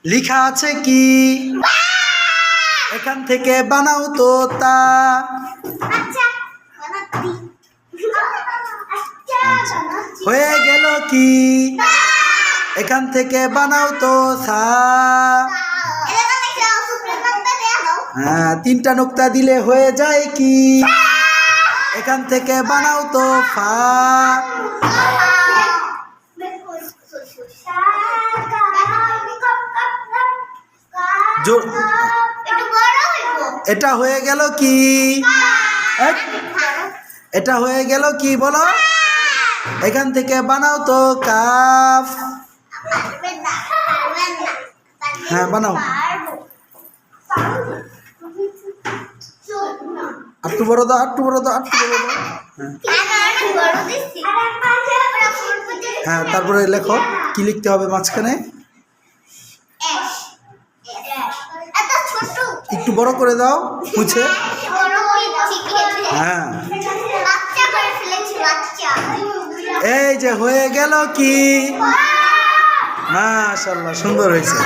লেখা আছে কি? এখান থেকে বানাও তো তা। হয়ে গেল কি? এখান থেকে বানাও তো সা। হ্যাঁ, 3টা নোক্তা দিলে হয়ে যায় কি? এখান থেকে বানাও তো ফা। এটা হয়ে গেল কি? এটা হয়ে গেল কি বলো? এখান থেকে বানাও তো কাফ। হ্যাঁ, বানাও। একটু বড় দাও, একটু বড় দাও, একটু বড় দাও। হ্যাঁ, তারপরে লেখো কি লিখতে হবে মাঝখানে। একটু বড় করে দাও মুছে। হ্যাঁ, এই যে হয়ে গেল কি? মাশাআল্লাহ, সুন্দর হয়েছে।